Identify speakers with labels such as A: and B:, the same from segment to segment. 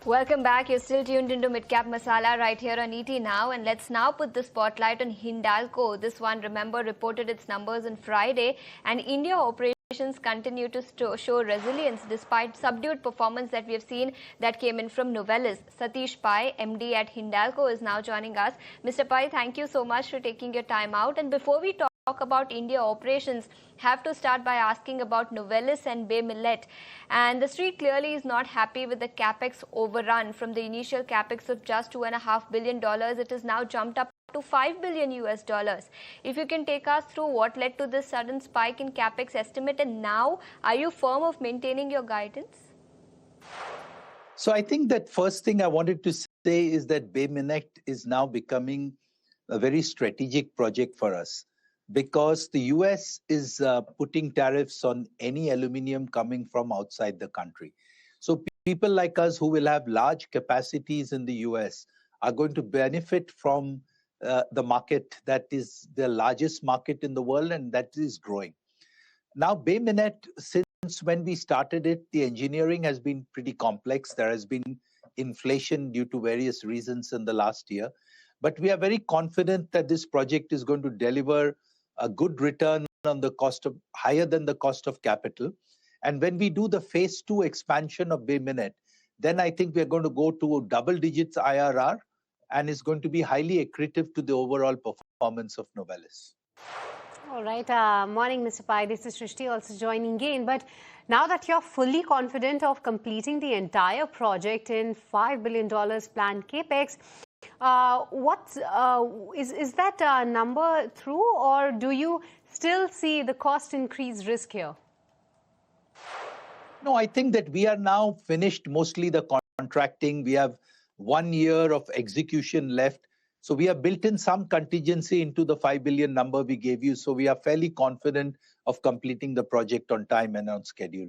A: Welcome back. You're still tuned into Midcap Masala right here on ET Now. And let's now put the spotlight on Hindalco. This one, remember, reported its numbers on Friday. And India operations continue to show resilience despite subdued performance that we have seen that came in from Novelis. Satish Pai, MD at Hindalco, is now joining us. Mr. Pai, thank you so much for taking your time out. And before we talk about India operations, have to start by asking about Novelis and Bay Minette. And the street clearly is not happy with the Capex overrun. From the initial Capex of just $2.5 billion, it has now jumped up to $5 billion US dollars. If you can take us through what led to this sudden spike in Capex estimate, and now are you firm of maintaining your guidance?
B: So I think that first thing I wanted to say is that Bay Minette is now becoming a very strategic project for us, because the US is putting tariffs on any aluminium coming from outside the country. So people like us who will have large capacities in the US are going to benefit from the market that is the largest market in the world, and that is growing. Now, Bay Minette, since when we started it, the engineering has been pretty complex. There has been inflation due to various reasons in the last year. But we are very confident that this project is going to deliver a good return on the cost of higher than the cost of capital. And when we do the phase 2 expansion of Bay Minette, then I think we're going to go to double digits IRR, and it's going to be highly accretive to the overall performance of Novelis.
C: All right. Morning, Mr. Pai. This is Shrishti also joining in. But now that you're fully confident of completing the entire project in $5 billion planned Capex, is that number through, or do you still see the cost increase risk here?
B: No, I think that we are now finished mostly the contracting. We have 1 year of execution left. So we have built in some contingency into the 5 billion number we gave you. So we are fairly confident of completing the project on time and on schedule.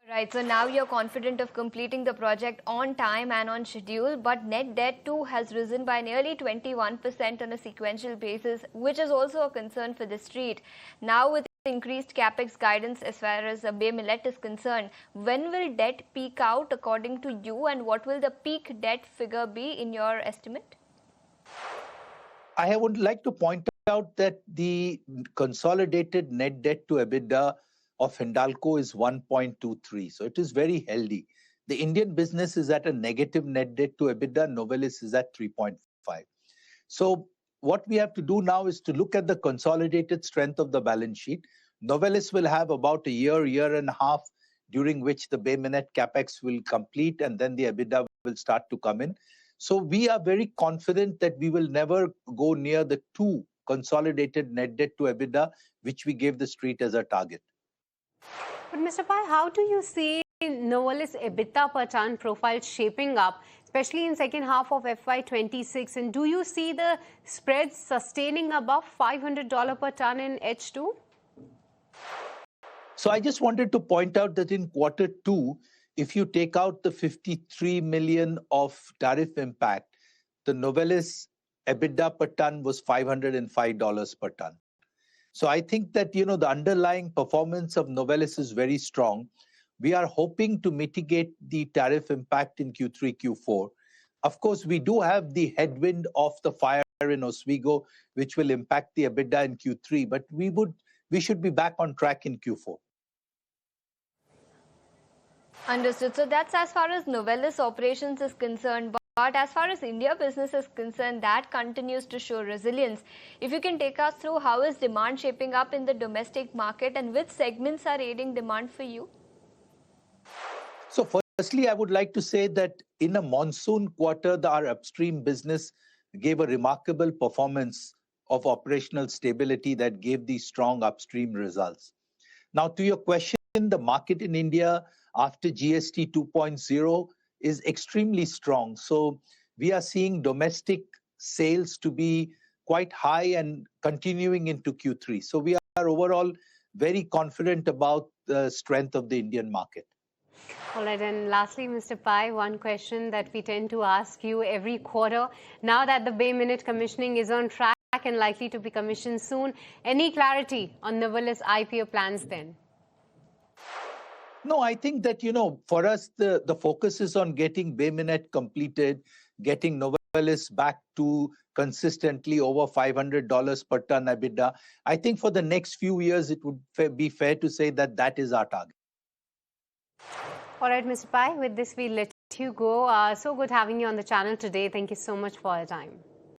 A: Right, so now you're confident of completing the project on time and on schedule, but net debt too has risen by nearly 21% on a sequential basis, which is also a concern for the street. Now with increased Capex guidance as far as Bay Minette is concerned, when will debt peak out according to you, and what will the peak debt figure be in your estimate?
B: I would like to point out that the consolidated net debt to EBITDA of Hindalco is 1.23. So it is very healthy. The Indian business is at a negative net debt to EBITDA. Novelis is at 3.5. So what we have to do now is to look at the consolidated strength of the balance sheet. Novelis will have about a year and a half during which the Bay Minette Capex will complete, and then the EBITDA will start to come in. So we are very confident that we will never go near the 2 consolidated net debt to EBITDA, which we gave the street as a target.
C: But Mr. Pai, how do you see Novelis EBITDA per ton profile shaping up, especially in second half of FY26? And do you see the spreads sustaining above $500 per ton in H2?
B: So I just wanted to point out that in quarter 2, if you take out the 53 million of tariff impact, the Novelis EBITDA per ton was $505 per ton. So I think that, the underlying performance of Novelis is very strong. We are hoping to mitigate the tariff impact in Q3, Q4. Of course, we do have the headwind of the fire in Oswego, which will impact the EBITDA in Q3, but we should be back on track in Q4.
A: Understood. So that's as far as Novelis operations is concerned. But as far as India business is concerned, that continues to show resilience. If you can take us through how is demand shaping up in the domestic market, and which segments are aiding demand for you?
B: So firstly, I would like to say that in a monsoon quarter, our upstream business gave a remarkable performance of operational stability that gave these strong upstream results. Now, to your question, the market in India after GST 2.0 is extremely strong. So we are seeing domestic sales to be quite high and continuing into Q3. So we are overall very confident about the strength of the Indian market.
C: All right. And lastly, Mr. Pai, one question that we tend to ask you every quarter. Now that the Bay Minette commissioning is on track and likely to be commissioned soon, any clarity on Novelis IPO plans then?
B: No, I think that, for us, the focus is on getting Bay Minette completed, getting Novelis back to consistently over $500 per ton EBITDA. I think for the next few years, it would be fair to say that that is our target.
C: All right, Mr. Pai, with this, we'll let you go. So good having you on the channel today. Thank you so much for your time.